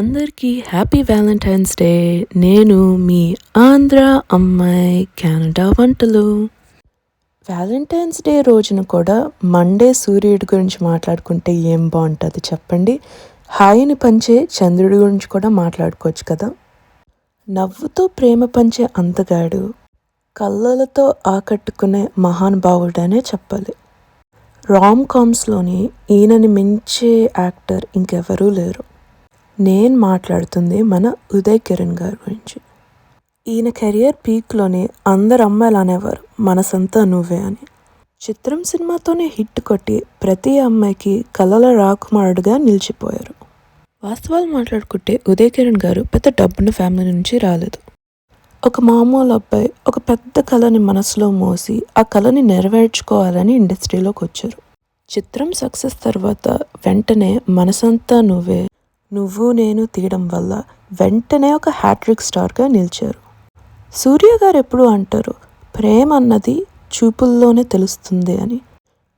అందరికీ happy Valentine's day. నేను మీ ఆంధ్ర అమ్మాయి కెనడా వంటలు. వ్యాలంటైన్స్ డే రోజున కూడా మండే సూర్యుడి గురించి మాట్లాడుకుంటే ఏం బాగుంటుంది చెప్పండి. హాయిని పంచే చంద్రుడి గురించి కూడా మాట్లాడుకోవచ్చు కదా. నవ్వుతో ప్రేమ పంచే అందగాడు, కళ్ళలతో ఆకట్టుకునే మహానుభావుడనే చెప్పాలి. రామ్ కామ్స్లోని ఈయనని మించే యాక్టర్ ఇంకెవరూ లేరు. నేను మాట్లాడుతుంది మన ఉదయ్ కిరణ్ గారి గురించి. ఈయన కెరియర్ పీక్లోనే అందరు అమ్మాయిలు అనేవారు మనసంతా నువ్వే అని. చిత్రం సినిమాతోనే హిట్ కొట్టి ప్రతి అమ్మాయికి కలల రాకుమారుడుగా నిలిచిపోయారు. వాస్తవాలు మాట్లాడుకుంటే ఉదయ్ కిరణ్ గారు పెద్ద డబ్బున్న ఫ్యామిలీ నుంచి రాలేదు. ఒక మామూలు అబ్బాయి ఒక పెద్ద కళని మనసులో మోసి ఆ కళని నెరవేర్చుకోవాలని ఇండస్ట్రీలోకి వచ్చారు. చిత్రం సక్సెస్ తర్వాత వెంటనే మనసంతా నువ్వే, నువ్వు నేను తీయడం వల్ల వెంటనే ఒక హ్యాట్రిక్ స్టార్గా నిలిచారు. సూర్య గారు ఎప్పుడు అంటారు, ప్రేమ అన్నది చూపుల్లోనే తెలుస్తుంది అని.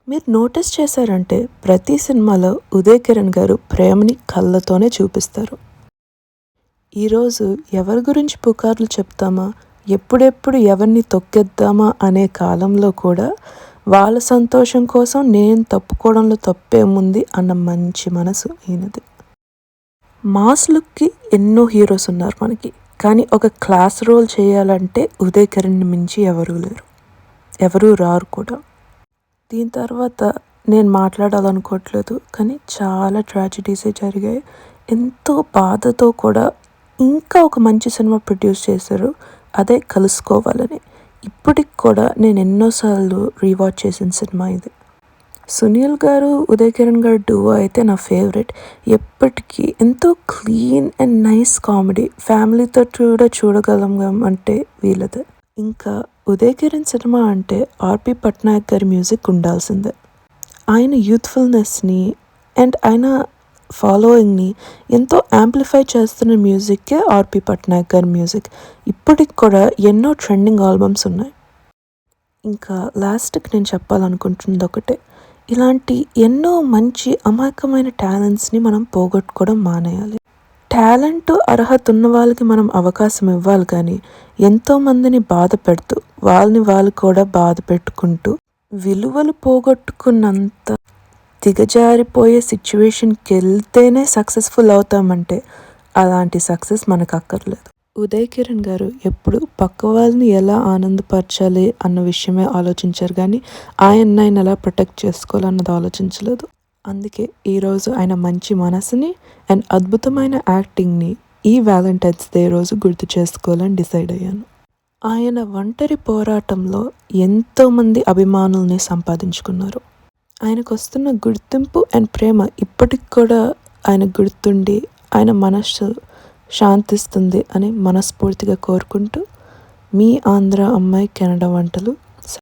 మీరు నోటీస్ చేశారంటే ప్రతి సినిమాలో ఉదయ్ కిరణ్ గారు ప్రేమని కళ్ళతోనే చూపిస్తారు. ఈరోజు ఎవరి గురించి పుకార్లు చెప్తామా, ఎప్పుడెప్పుడు ఎవరిని తొక్కేద్దామా అనే కాలంలో కూడా వాళ్ళ సంతోషం కోసం నేను తప్పుకోవడంలో తప్పేముంది అన్న మంచి మనసు ఈయనది. మాస్ లుక్కి ఎన్నో హీరోస్ ఉన్నారు మనకి, కానీ ఒక క్లాస్ రోల్ చేయాలంటే ఉదయ్ కిరణ్ని మించి ఎవరూ లేరు, ఎవరూ రారు కూడా. దీని తర్వాత నేను మాట్లాడాలనుకోవట్లేదు, కానీ చాలా ట్రాజడీసే జరిగాయి. ఎంతో బాధతో కూడా ఇంకా ఒక మంచి సినిమా ప్రొడ్యూస్ చేశారు, అదే కలుసుకోవాలని. ఇప్పటికి కూడా నేను ఎన్నోసార్లు రీవాచ్ చేసిన సినిమా ఇది. సునీల్ గారు ఉదయ్ కిరణ్ గారు డూవో అయితే నా ఫేవరెట్. ఎప్పటికీ ఎంతో క్లీన్ అండ్ నైస్ కామెడీ, ఫ్యామిలీతో కూడా చూడగలం అంటే వీళ్ళదే. ఇంకా ఉదయ్ కిరణ్ సినిమా అంటే ఆర్పి పట్నాయక్ గారి మ్యూజిక్ ఉండాల్సిందే. ఆయన యూత్ఫుల్నెస్ని అండ్ ఆయన ఫాలోయింగ్ని ఎంతో యాంప్లిఫై చేస్తున్న మ్యూజిక్కే ఆర్పి పట్నాయక్ గారి మ్యూజిక్. ఇప్పటికి కూడా ఎన్నో ట్రెండింగ్ ఆల్బమ్స్ ఉన్నాయి. ఇంకా లాస్ట్కి నేను చెప్పాలనుకుంటున్నది ఒకటే, ఇలాంటి ఎన్నో మంచి అమాయకమైన టాలెంట్స్ని మనం పోగొట్టుకోవడం మానేయాలి. టాలెంట్ అర్హత ఉన్న వాళ్ళకి మనం అవకాశం ఇవ్వాలి, కానీ ఎంతోమందిని బాధ పెడుతూ వాళ్ళు కూడా బాధ పెట్టుకుంటూ విలువలు పోగొట్టుకున్నంత దిగజారిపోయే సిచ్యువేషన్కి వెళ్తేనే సక్సెస్ఫుల్ అవుతామంటే అలాంటి సక్సెస్ మనకు అక్కర్లేదు. ఉదయ్ కిరణ్ గారు ఎప్పుడు పక్క వాళ్ళని ఎలా ఆనందపరచాలి అన్న విషయమే ఆలోచించారు, కానీ ఆయన ఎలా ప్రొటెక్ట్ చేసుకోవాలన్నది ఆలోచించలేదు. అందుకే ఈరోజు ఆయన మంచి మనసుని అండ్ అద్భుతమైన యాక్టింగ్ని ఈ వ్యాలంటైన్స్ డే రోజు గుర్తు చేసుకోవాలని డిసైడ్ అయ్యాను. ఆయన ఒంటరి పోరాటంలో ఎంతోమంది అభిమానుల్ని సంపాదించుకున్నారు. ఆయనకు వస్తున్న గుర్తింపు అండ్ ప్రేమ ఇప్పటికి కూడా ఆయన గుర్తుండి ఆయన మనస్సు శాంతిస్తుంది అని మనస్ఫూర్తిగా కోరుకుంటూ, మీ ఆంధ్ర అమ్మాయి కెనడా వంటలు.